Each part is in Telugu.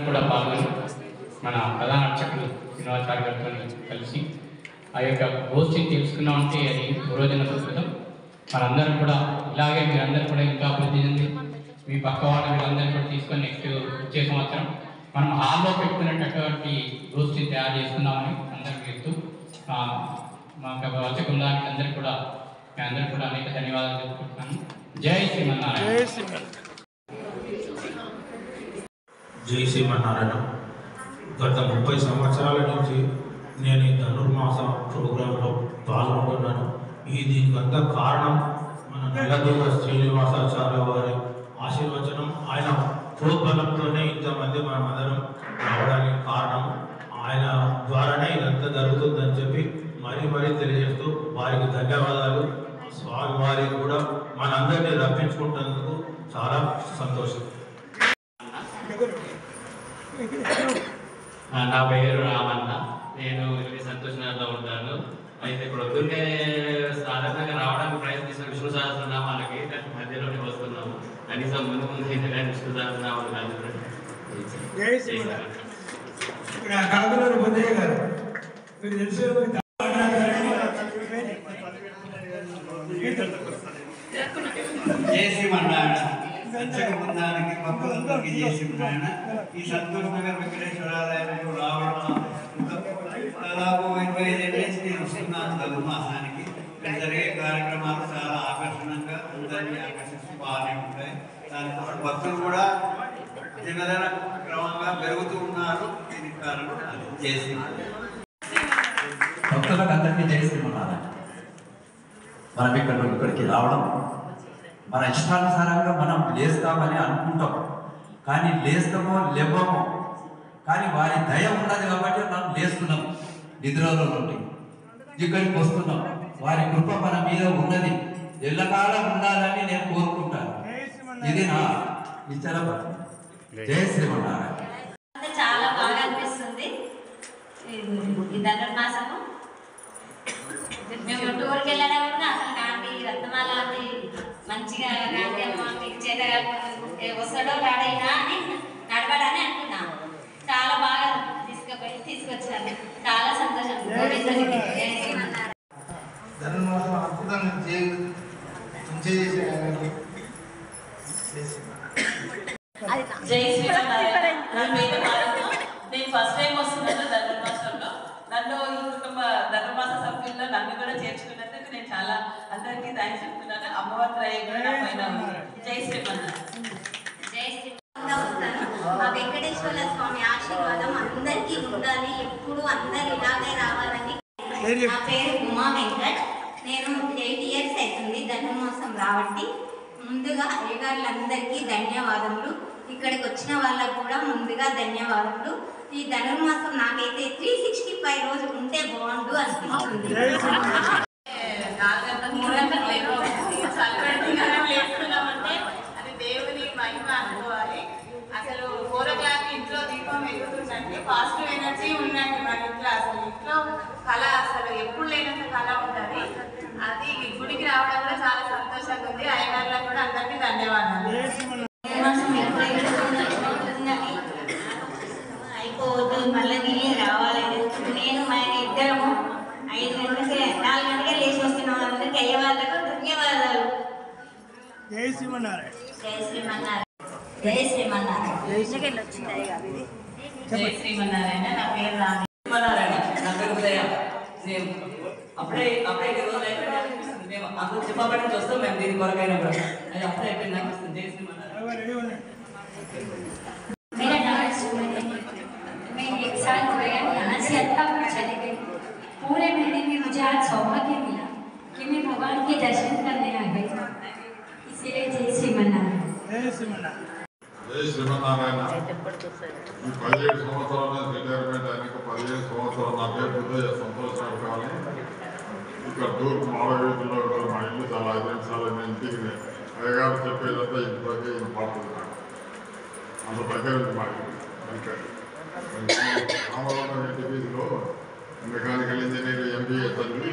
కూడా పాల్గొని మన ప్రధాన అర్చకులు శ్రీనివాచార్య గారితో కలిసి ఆ యొక్క గోష్ఠిని తెలుసుకున్నామంటే అది పూర్వజన సంస్కృతం. మనందరం కూడా ఇలాగే మీరందరూ కూడా ఇంకా అభివృద్ధి చెంది మీ పక్క వాళ్ళ వీళ్ళందరూ కూడా తీసుకొని నెక్స్ట్ వచ్చే సంవత్సరం మనం హాల్లో పెట్టుకునేటటువంటి గోష్ఠిని తయారు చేసుకున్నామని అందరికీ చెప్తూ మా అర్చక బృందానికి అందరికీ కూడా మీ అందరికీ కూడా అనేక ధన్యవాదాలు చెప్పుకుంటున్నాను. జై శ్రీమన్నారాయణ. జై శ్రీమన్నారాయణ. గత 30 సంవత్సరాల నుంచి నేను ఈ ధనుర్మాస ప్రోగ్రాంలో పాల్గొంటున్నాను. దీనికంతా కారణం మన నెల్లదూర శ్రీనివాసాచార్య వారి ఆశీర్వచనం. ఆయన ప్రోద్బలంతోనే ఇంతమంది మనం అందరం రావడానికి కారణం. ఆయన ద్వారానే ఇదంతా జరుగుతుందని చెప్పి మరీ తెలియజేస్తూ వారికి ధన్యవాదాలు. స్వామి వారికి కూడా మనందరినీ రప్పించుకుంటున్నందుకు చాలా సంతోషం. నా పేరు రామన్న. నేను సంతోష్ నగర్లో ఉంటాను. అయితే ఇప్పుడు వద్దునే సాధారణంగా రావడానికి ప్రయత్నిస్తున్న విష్ణు సహస్రనామాలకి మధ్యలోనే వస్తున్నాము. కనీసం ముందు అయితే కానీ విష్ణు సహస్రనామాలు జై శ్రీమన్నారాయణ. అర్చక బృందానికి భక్తులందరికీ జై శ్రీమన్నారాయణ. ఈ సంతోష్ నగర్ వెంకటేశ్వరాలయంలో రావడం దాదాపు 25 ఏళ్ళ నుంచి నేను వస్తున్నాను. ధనుర్మాసానికి జరిగే కార్యక్రమాలు చాలా ఆకర్షణంగా అందరినీ ఆకర్షిస్తూ బాగానే ఉంటాయి. దాంతో భక్తులు కూడా దినదిన క్రమంగా పెరుగుతూ ఉన్నారు. దీనికి కారణం జై శ్రీమన్నారాయణ. భక్తులకు అందరికీ జై శ్రీమన్నారాయణ. మనం ఇక్కడికి రావడం మన ఇష్టానుసారంగా మనం లేస్తామని అనుకుంటాం, కానీ లేస్తామో లేవమో, కానీ వారి దయ ఉన్నది కాబట్టి మనం లేస్తున్నాం. నిద్రలో నుండి ఇక్కడికి వస్తున్నాం. వారి కృప మన మీద ఉన్నది, ఎల్లకాలం ఉండాలని నేను కోరుకుంటాను. ఇది నా ఇచ్చలపత్రం. జై శ్రీమన్నారాయణ. చాలా బాగా అనిపిస్తుంది ఈ ధనుర్మాసము. మేము టూర్కి వెళ్ళడం కూడా అసలు కాంతి రత్నమాల మంచిగా కాంతి అమ్మ మీకు చేత వస్తాడో రాడైనా అని నడవడని అనుకున్నాము. చాలా బాగా తీసుకొచ్చారు. చాలా సంతోషం. ధనుర్మాసం అద్భుతంగా జై శ్రీమన్నారాయణ. నేను ఫస్ట్ టైం వస్తున్నాను ధనుర్మాసంలో. నన్ను ఈ కుటుంబ ధనుర్మాస సభ్యుల్లో నన్ను కూడా చేర్చుకున్నందుకు నేను చాలా అందరికీ థ్యాంక్స్ చెప్తున్నాను. అమ్మవారి దయ కూడా నా పైన ఉంది. జై శ్రీమన్నారాయణ. జై శ్రీమన్నారాయణ. ఆ వెంకటేశ్వర స్వామి ఆశీర్వాదం అందరికీ ఉండాలి. ఎప్పుడు అందరు ఇలాగే రావాలని. నా పేరు ఉమా వెంకట్. నేను 8 years అవుతుంది ధనుర్మాసం రాబట్టి. ముందుగా అయ్యగారులందరికీ ధన్యవాదములు. ఇక్కడికి వచ్చిన వాళ్ళకు కూడా ముందుగా ధన్యవాదములు. ఈ ధనుర్మాసం నాకైతే 365 రోజులు ఉంటే బాగుండు అనిపిస్తుంది. 4 గంటలు 3 గంటలు లేస్తున్నామంటే అది దేవుని మహిమ అనుకోవాలి. అసలు 4 o'clock ఇంట్లో దీపం వెలుగుతుందంటే పాజిటివ్ ఎనర్జీ ఉందండి మన ఇంట్లో. అసలు ఇంట్లో కళ అసలు ఎప్పుడు లేనంత కళ ఉంటుంది. అది గుడికి రావడం కూడా చాలా సంతోషంగా ఉంది. అయ్యగారులకు కూడా అందరికీ ధన్యవాదాలు. అయిపోవద్దు, మళ్ళీ రావాలని నేను మా ఇద్దరము 5 గంటలకి 4 గంటలకే లేచి వస్తున్నాం. అందరికీ అయ్యే వాళ్ళకు ధన్యవాదాలు. జై శ్రీమన్నారాయణ. జై శ్రీమన్నారాయణ. జై శ్రీమన్నారాయణ. జై శ్రీమన్నారాయణ. నా పేరు రాణి. శ్రీమన్నారాయణ. నా పేరు ఉదయ. నేను అప్పుడే రోజులు అయిపోయింది. మేము అందరూ చెప్పబడి నుంచి వస్తాం. మేము దీని కొరకైనా కూడా అది అప్పుడే అయిపోయింది నాకు ఇస్తుంది. జై శ్రీమన్నారాయణ. मेरा नाम सुमन है। मैं 1 साल हो गया यहाँ से अत्तापुर चले गई। पूरे महीने में मुझे आज सौभाग्य मिला कि मैं भगवान के दर्शन करने आ गई। इसीलिए जय श्रीमन्नारायण. జై శ్రీమన్నారాయణ. జై శ్రీమన్నారాయణ. ఈ 17 సంవత్సరాల రిటైర్మెంట్ అయినాక 15 సంవత్సరాలు నా పేరు ఉదయ సంతోషాలు కావాలి. ఇక్కడ తూర్పు మాడవీధిలో మా ఇల్లు చాలా 5 నిమిషాలు. నేను ఇంటికి అయ్యగారు చెప్పేదంతా ఇంట్లోకి పాడుతున్నాను. అంత దగ్గర ఉంది మాకు. రామవరం ఇంటి వీధిలో మెకానికల్ ఇంజనీర్ MBA చదివి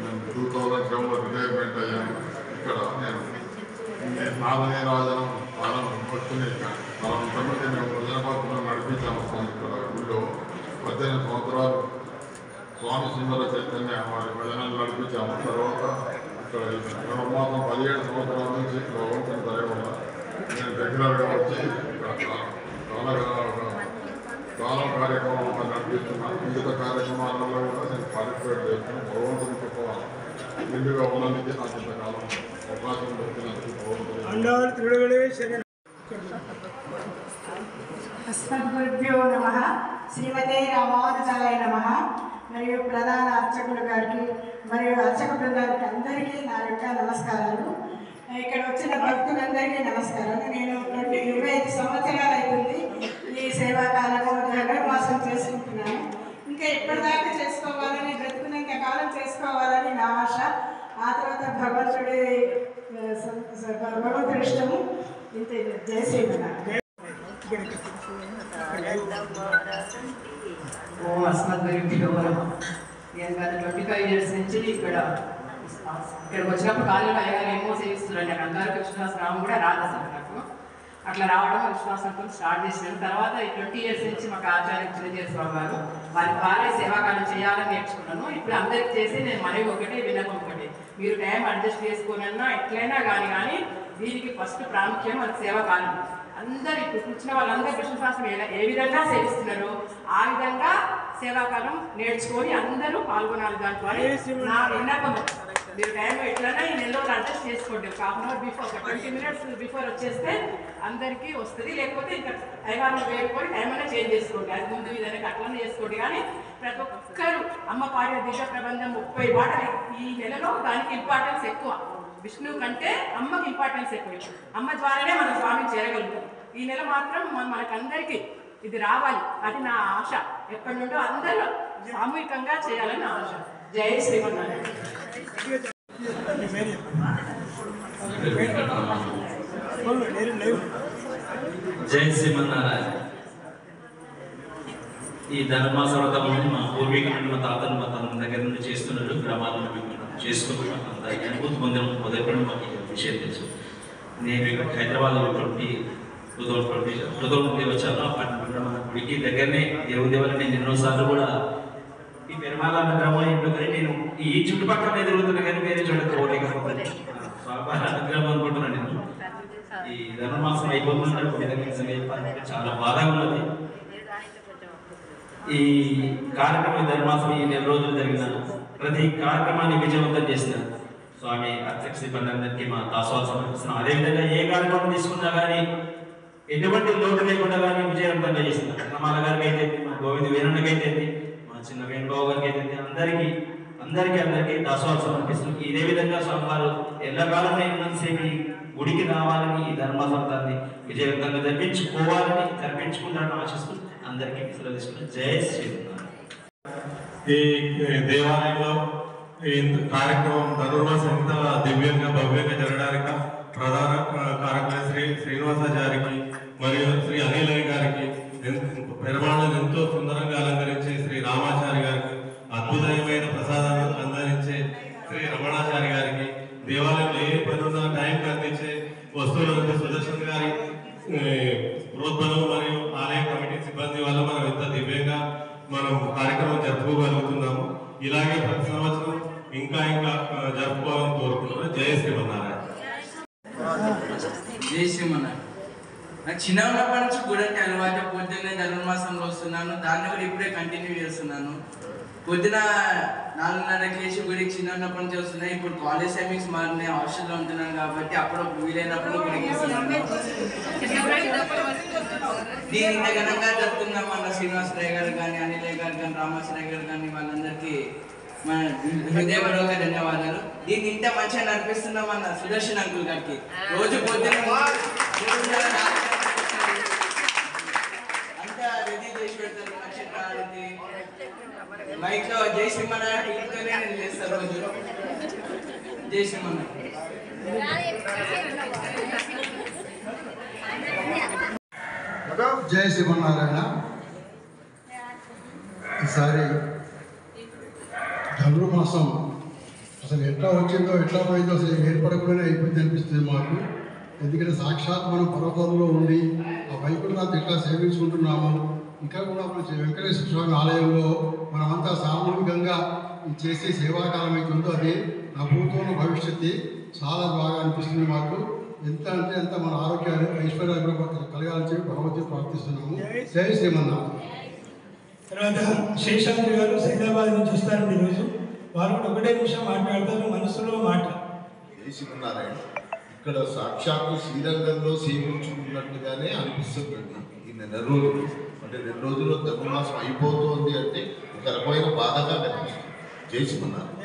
నేను 2007లో రిటైర్మెంట్ అయ్యాను. ఇక్కడ నేను నాదనే రాజనం చాలా వచ్చున్నాయి. చాలా ఇంతమంది మేము ప్రజల పత్రం నడిపి నడిపించాము ఇక్కడ ఊళ్ళో 18 సంవత్సరాలు స్వామి సుందర చైతన్య వారి భజనలు నడిపించాము. తర్వాత ఇక్కడ ధనుర్మాసం 17 సంవత్సరాల నుంచి భగవంతుని దయ వల్ల నేను రెగ్యులర్గా వచ్చి చాలా కార్యక్రమాలు నడిపిస్తున్నాను. వివిధ కార్యక్రమాలలో కూడా నేను పార్టిసిపేట్ చేస్తున్నాను. భగవంతుని కృప నిండుగా ఉన్నందుకు నాకు ఇంతకాలం అవకాశం దొరికినందుకు భగవంతుని అస్మద్గురుభ్యో నమః. శ్రీమతే రామానుజాయ నమః. మరియు ప్రధాన అర్చకుల గారికి మరియు అర్చక బృందానికి అందరికీ నా యొక్క నమస్కారాలు. ఇక్కడ వచ్చిన భక్తులందరికీ నమస్కారాలు. నేను 25 సంవత్సరాలు అవుతుంది ఈ సేవాకాలము ధనుర్మాసం చేసుకుంటున్నాను. ఇంకా ఇప్పటిదాకా చేసుకోవాలని, బ్రతుకున్నంత కాలం చేసుకోవాలని నా ఆశ. ఆ తర్వాత భగవంతుడి ఇష్టము. ఇంత జయ శ్రీమన్నారాయణ. ఓం అస్మద్గురుభ్యో నమః. నేను గత 25 ఇయర్స్ నుంచి ఇక్కడికి వచ్చినప్పుడు కాలేజీలో అయ్యగారు ఏమో సేవిస్తున్నారండి. అక్కడ అందరూ కృష్ణాసనం కూడా రాదు అసలు నాకు. అట్లా రావడం కృష్ణాసనంతో స్టార్ట్ చేసినాను. తర్వాత ఈ 20 ఇయర్స్ నుంచి మాకు ఆచార్య చిరంజీవి స్వామి గారు వారి ద్వారా సేవాకాలం చేయాలని నేర్చుకున్నాను. ఇప్పుడు అందరికి చేసి నేను మనవి ఒకటే, విన్నపం ఒకటి, మీరు టైం అడ్జస్ట్ చేసుకోనన్నా ఎట్లయినా కానీ దీనికి ఫస్ట్ ప్రాముఖ్యం మన సేవాకాలం. అందరు ఇప్పుడు కూర్చున్న వాళ్ళందరూ కృష్ణశాస్త్రం ఏ విధంగా సేవిస్తున్నారో ఆ విధంగా సేవాకాలం నేర్చుకొని అందరూ పాల్గొనాలి. దాంట్లో నా విన్నపం, మీరు టైం ఎట్లన్నా ఈ నెలలో అడ్జస్ట్ చేసుకోండి. ఒక ½ అవర్ బిఫోర్, 20 మినిట్స్ బిఫోర్ వచ్చేస్తే అందరికీ వస్తుంది. లేకపోతే ఇంకా టైమాన్ని వేడుకొని టైం అన్నా చేంజ్ చేసుకోండి. అది ముందు విధంగా అట్లనే చేసుకోండి. కానీ ప్రతి ఒక్కరు అమ్మ పాడిన దివ్య ప్రబంధం 30 పాటలు ఈ నెలలో, దానికి ఇంపార్టెన్స్ ఎక్కువ. విష్ణువు కంటే అమ్మకి ఇంపార్టెన్స్ ఎక్కువ. అమ్మ ద్వారానే మన స్వామిని చేరగలుగుతాం. ఈ నెల మాత్రం మనకందరికీ ఇది రావాలి, అది నా ఆశ. ఎప్పటి నుండో అందరూ సామూహికంగా చేయాలని నా ఆశ. జై శ్రీమన్నారాయణ. జై శ్రీమన్నారాయణ. ఈ ధనుర్మాస వ్రతము మా పూర్వీకులు, మా తాతలు, మా తన దగ్గర నుండి చేస్తున్నారు. గ్రామాలను చేసుకుంటున్నాం. అంత అనుభూతి పొందడం మొదటి మాకు విషయం తెలుసు. నేను ఇక్కడ హైదరాబాద్లో 2020 వచ్చాను. అప్పటి నుండి మన గుడికి దగ్గరనే దేవుని వల్ల నేను ఎన్నోసార్లు కూడా ఈ పెరుమాల అనుగ్రహం ఏంటో కానీ నేను ఈ చుట్టుపక్కల ఎదురుతున్నా కానీ వేరే చూడకపోతే స్వామి అనుగ్రహం అనుకుంటున్నాను. నేను ఈ ధనుర్మాసం అయిపోతున్నట్టు చాలా బాధగా ఉన్నది. ఈ కార్యక్రమం ధనుర్మాసం ఈ 4 రోజులు జరిగిన ప్రతి కార్యక్రమాన్ని విజయవంతం చేసిన స్వామి అర్చక సిబ్బంది మా దాసోహం సమర్పిస్తున్నాం. అదేవిధంగా ఏ కార్యక్రమం తీసుకున్నా కానీ ఎటువంటి లోటు లేకుండా కానీ విజయవంతంగా చేసిన రమాల గారికి అయితే, మా గోవింద వీరన్నకి అయితే, మా చిన్న వేణుబాబు గారికి అయితే అందరికీ దాసోహం సమర్పిస్తున్నాం. ఇదే విధంగా స్వామివారు ఎల్లకాలం ఉన్నంతసేపు గుడికి రావాలని, ఈ ధర్మసంతాన్ని విజయవంతంగా జరిపించుకుంటారని ఆశిస్తూ అందరికీ సెలవు తీసుకుంటాం. జై శ్రీమన్నారాయణ. ఈ దేవాలయంలో ఈ కార్యక్రమం ధనుర్మాసం ఎంత దివ్యంగా భవ్యంగా జరగడానికి ప్రధాన కారకులు శ్రీ శ్రీనివాసాచారికి మరియు శ్రీ అనిలయ్య గారికి, పెరుమాళ్ళను ఎంతో సుందరంగా అలంకరించి శ్రీ రామాచారి గారికి, అద్భుతమైన ప్రసాదాన్ని అందించే శ్రీ రమణాచారి గారికి, దేవాలయంలో ఏ పని ఉన్నా టైంకి అందించే వస్తువులను సుదర్శన్ గారి ప్రోద్బలం మరియు ఆలయ కమిటీ సిబ్బంది వల్ల మనం ఇంత దివ్యంగా మనం కార్యక్రమం జరుపుకోగలుగుతున్నాము. ఇలాగే ప్రతి సంవత్సరం ఇంకా జరుపుకోవాలని కోరుకుంటున్నాను. జయ శ్రీమన్నారాయణ. జై శ్రీమన్నారాయణ. నాకు చిన్న ఉన్నప్పటి నుంచి గుడి అంటే అలవాటు. పొద్దున్నే ధనుర్మాసంలో వస్తున్నాను, దాన్ని కూడా ఇప్పుడే కంటిన్యూ చేస్తున్నాను. పొద్దున 4:30కి లేచి గుడికి చిన్న ఉన్నప్పటి నుంచి వస్తున్నాయి. ఇప్పుడు కాలేజ్ టైమింగ్స్ మారినాయి, హాస్టల్లో ఉంటున్నాను కాబట్టి అప్పుడప్పుడు వీలైనప్పుడు గుడికి వస్తున్నాను. దీని ఇంత ఘనంగా జరుపుతున్నాం మన శ్రీనివాసరాయ్ గారు కానీ, అనిలయ్య గారు కానీ, రామాచార్య గారు కానీ వాళ్ళందరికీ మన హృదయపూర్వక ధన్యవాదాలు. దీన్ని ఇంత మంచిగా నడిపిస్తున్నాం అన్న సుదర్శన్ అంకుల్ గారికి. రోజు పొద్దున అంతా రెడీ చేసి పెడతారు. నక్షత్రాలు మైక్ లో జై శ్రీమన్నారాయణ ఇంట్లోనే నేను చేస్తాను రోజు. జై శ్రీమన్నారాయణ. జై శ్రీమన్నారాయణ. ఈసారి ధనుర్మాసం అసలు ఎట్లా వచ్చిందో ఎట్లా పోయిందో అసలు ఏర్పడకుండా అయిపోయింది అనిపిస్తుంది మాకు. ఎందుకంటే సాక్షాత్ మనం పర్వతంలో ఉండి ఆ వైకుంఠనాథ్ ఎట్లా సేవించుకుంటున్నాము, ఇంకా కూడా మన వెంకటేశ్వర స్వామి ఆలయంలో మనమంతా సామూహికంగా చేసే సేవాకాలం అయితే ఉందో అది నా భూతోన భవిష్యత్తు చాలా బాగా అనిపిస్తుంది మాకు. ఎంత అంటే ఎంత మన ఆరోగ్య ఐశ్వర్యాలు కలగాలని చెప్పి భగవతి ప్రార్థిస్తున్నాము. జై శ్రీమన్నారాయణ. తర్వాత శేషాద్రి గారు సైదాబాద్ నుంచి వస్తారండి ఈరోజు. వారు కూడా ఒకటే నిమిషం మాట్లాడతారు, మనసులో మాట. జై శ్రీమన్నారాయణ. ఇక్కడ సాక్షాత్తు శ్రీరంగంలో సేవించుకున్నట్టుగానే అనిపిస్తుందండి. ఈ నెల రోజులు అంటే 2 రోజుల్లో ధనుర్మాసం అయిపోతుంది అంటే ఒక రకమైన బాధగా కనిపిస్తుంది. జై శ్రీమన్నారాయణ.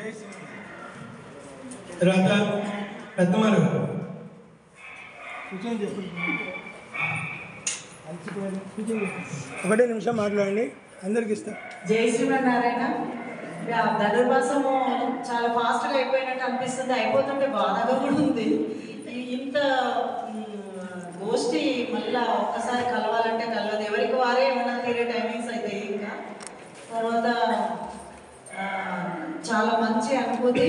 తర్వాత రత్నమాల గారు ఒకటే నిమిషం మాట్లాడండి, అందరికి ఇస్తాం. జై శ్రీమన్నారాయణ. ధనుర్మాసము చాలా ఫాస్ట్గా అయిపోయినట్టు అనిపిస్తుంది, అయిపోతుంటే బాధగా కూడా ఉంది. ఇంత గోష్ఠి మళ్ళీ ఒక్కసారి కలవాలంటే కలవదు, ఎవరికి వారే ఏమైనా తీరే టైమింగ్స్ అవుతాయి. ఇంకా తర్వాత చాలా మంచి అనుభూతి.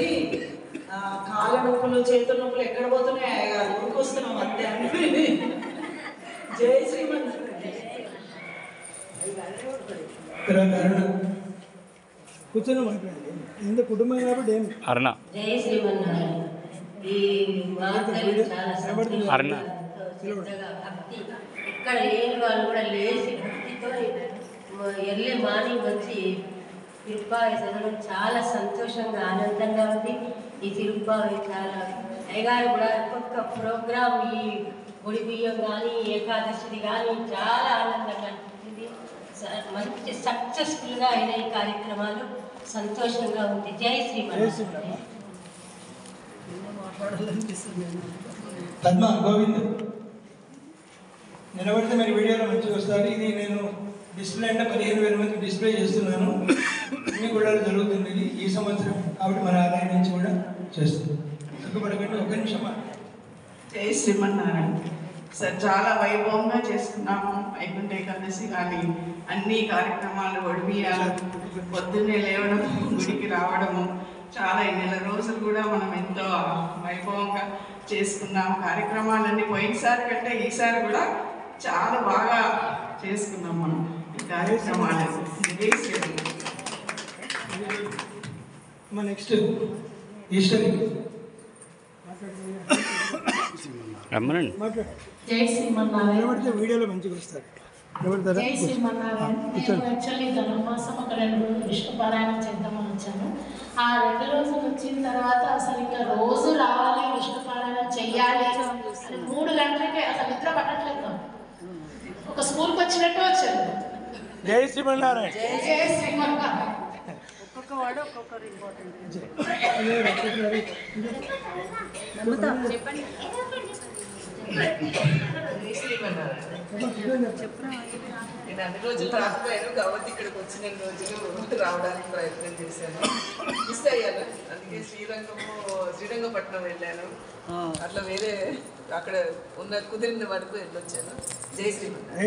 కాళ్ళ నొప్పులు చేతుల నొప్పులు ఎక్కడ పోతున్నాయి అయ్యగారు, ఊరికొస్తున్నాం అంతే అనుభూతి. జై శ్రీమన్నారాయణ. కూర్చొని మాట్లాడండి, ఇంత కుటుంబం కాబట్టి ఏమి. జై శ్రీమన్నారాయణ. ఈ వార్తలు చాలా సంతోషంగా భక్తి ఇక్కడ లేని వాళ్ళు కూడా లేచి భక్తితో ఎర్లీ మార్నింగ్ వచ్చి తిరుప్పావి చదవడం చాలా సంతోషంగా ఆనందంగా ఉంది. ఈ తిరుప్పావి చాలా అయ్యగారు కూడా ఒక్కొక్క ప్రోగ్రాం ఈ గుడి బియ్యం కానీ ఏకాదశిది కానీ చాలా ఆనందంగా అనిపించింది. మంచి సక్సెస్ఫుల్గా అయిన ఈ కార్యక్రమాలు సంతోషంగా ఉంది. జై శ్రీమన్నారాయణ. పద్మ గోవింద్ నిలబడితే మరి వీడియోలో మంచిగా వస్తారు. ఇది నేను డిస్ప్లే అంటే 15,000 మందికి డిస్ప్లే చేస్తున్నాను. అన్ని కూడా జరుగుతుంది ఈ సంవత్సరం కాబట్టి మన ఆదాయం నుంచి కూడా చేస్తున్నాం. సిగ్గుపడకండి, ఒక నిమిషం. జై శ్రీమన్నారాయణ. సార్ చాలా వైభవంగా చేసుకున్నాము. వైకుంఠ ఏకాదశి కానీ అన్ని కార్యక్రమాలు ఒడిబియ్యాలు, పొద్దున్నే లేవడం, గుడికి రావడము, చాలా ఈ నెల రోజులు కూడా మనం ఎంతో వైభవంగా చేసుకున్నాము. కార్యక్రమాలన్నీ పోయినసారి కంటే ఈసారి కూడా చాలా బాగా చేసుకున్నాం మనం ఈ కార్యక్రమాలు. నెక్స్ట్ ఈశ్వరి జై శ్రీమన్నారాయణ. వీడియోలో మంచిగా వస్తారు. జై శ్రీమన్నారాయణ. నేను యాక్చువల్లీ ధనుర్మాసం ఒక 2 రోజులు విష్ణుపారాయణం చేద్దామని వచ్చాను. ఆ 2 రోజులు వచ్చిన తర్వాత అసలు ఇంకా రోజు రావాలి, విష్ణుపారాయణం చెయ్యాలి అని 3 గంటలకే అసలు నిద్ర పట్టట్లేదు. ఒక స్కూల్కి వచ్చినట్టు వచ్చాను. జై శ్రీమన్నారాయణ. జై శ్రీమన్నారాయణ. ఒక్కొక్క వాడు ఒక్కొక్కరు ఇంపార్టెంట్. చెప్పండి. నేను అన్ని రోజులు రాకపోయాను కాబట్టి ఇక్కడికి వచ్చిన రోజులు రావడానికి ప్రయత్నం చేశాను. మిస్ అయ్యాను, అందుకే శ్రీరంగపట్నం వెళ్ళాను. అట్లా వేరే అక్కడ కుదిరిన వరకు వెళ్ళొచ్చాను. జై శ్రీమన్నారాయణ.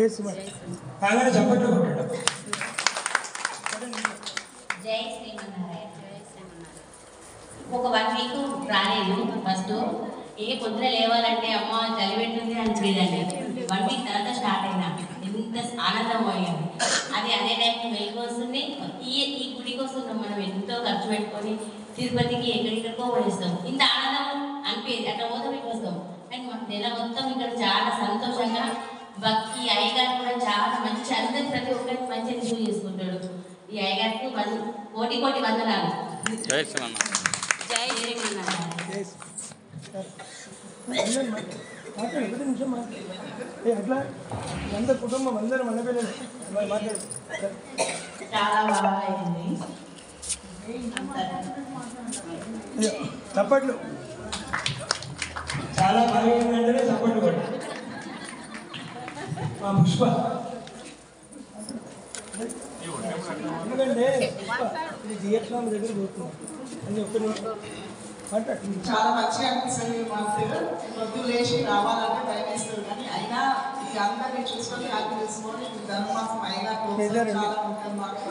జై శ్రీమన్నారాయణ. ఒక 1 వీక్ రాలేదు. ఫస్ట్ పొద్దున లేవాలంటే అమ్మ చలి పెట్టింది అనిపించదండి. 1 వీక్ తర్వాత స్టార్ట్ అయినా ఎంత ఆనందం అయ్యింది. అదే టైంకి వెలుగు వస్తుంది. ఈ గుడికి వస్తున్నాం మనం, ఎంతో ఖర్చు పెట్టుకొని తిరుపతికి ఎక్కడికో పోయిస్తాం. ఇంత ఆనందం అనిపించింది. అట్లా పోతాం ఇక్కడ వస్తాం. కానీ మాకు నెల మొత్తం ఇక్కడ చాలా సంతోషంగా భక్తి. అయ్యగారు కూడా చాలా మంచి, అందరి ప్రతి ఒక్కరికి మంచి రిసీవ్ చేసుకుంటాడు. ఈ అయ్యగారికి కోటి వందనాలు. జై శ్రీమన్నారాయణ. అట్లా ఎంత కుటుంబం అందరూ మన పిల్లలు మాట్లాడు. చాలా బాగా అయింది. చప్పట్లు చాలా బాగా అయిందంటేనే చప్పట్లు కూడా. మా పుష్ప ఎందుకంటే ఇది జిఎస్వామి దగ్గర పోతున్నాం అని ఒక్క నిమిషం చాలా మంచిగా అనిపిస్తుంది. మాకు పొద్దు లేచి రావాలంటే భయం వేస్తుంది, కానీ అయినా ఈ అందరినీ చూసుకొని హ్యాపీ తెలుసుకొని ధనుర్మాసం అయినా చాలా ఉంటుంది. మాకు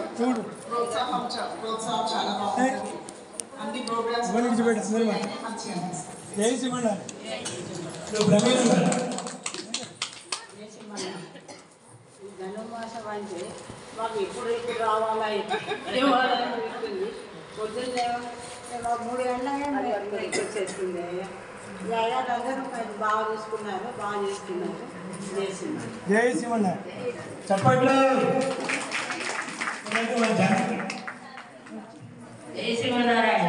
ప్రోత్సాహం చాలా బాగుంటుంది. అన్ని ప్రోగ్రామ్స్ మంచిగా అనిపిస్తుంది. జై శ్రీమన్నారాయణ. ప్రమేయం ధనుర్మాసం అంటే మాకు ఇప్పుడు రావాలా ఇవ్వాలని ఉంటుంది. పొద్దున్నే 3 గంటలకే వచ్చేస్తుంది. అందరూ బాగా చూసుకున్నారు, బాగా చేస్తున్నారు. జై శివన్న చప్పట్లు. జై శ్రీమన్నారాయణ.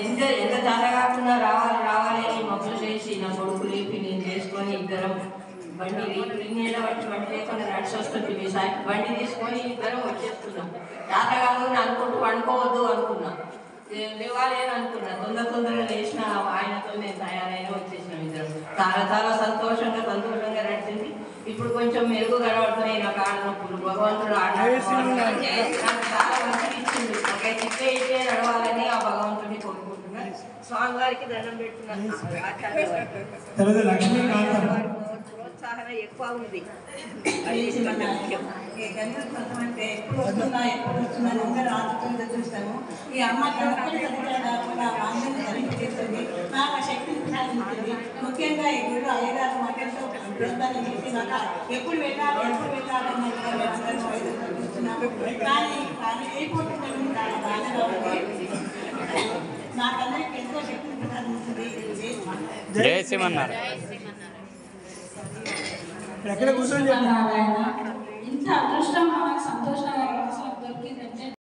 ఎంత దండ కాకుండా రావాలి అని మొక్కలు చేసి నా కొడుకు లేపి నేను చేసుకొని ఇద్దరం బండి నీళ్ళ బట్టి బండి లేకుండా నడిచి వస్తుంది. బండి తీసుకొని ఇద్దరం వచ్చేస్తున్నాం. జాతకాలు అనుకుంటూ అనుకోవద్దు అనుకున్నాం, లేవాలి అని అనుకున్నా. తొందరగా లేచిన ఆయనతో నేను తయారైన వచ్చేసినాం ఇద్దరం. చాలా సంతోషంగా నడిచింది. ఇప్పుడు కొంచెం మెరుగు కనబడుతున్నాయి నా కాళ్ళ నొప్పులు. భగవంతుడు నాకు చాలా మంచిగా ఇచ్చింది. ఒక ఇట్లే నడవాలని ఆ భగవంతుడిని కోరుకుంటున్నా. స్వామి వారికి దండం పెడుతున్నాను. ప్రోత్సాహం ఎక్కువ ఉంది. అంటే ఎప్పుడు వస్తున్నా అందరూ ఆదుకుంటూ చూస్తాము. ఈ అమ్మ కాకుండా అందరినీ ధరించేస్తుంది, నాకు శక్తిని సాధించింది. ముఖ్యంగా ఈ గురు అయ్యగారు మాటలతో బృందాన్ని చేసి నాకు ఎప్పుడు వెళ్ళాలని చూస్తున్నాము. కానీ అయిపోతుందని చాలా బాధగా ఉంది. నాకన్నా ఎంతో శక్తిని సాధించింది. జై శ్రీమన్నారాయణ. ఇంత అదృష్టం మనకు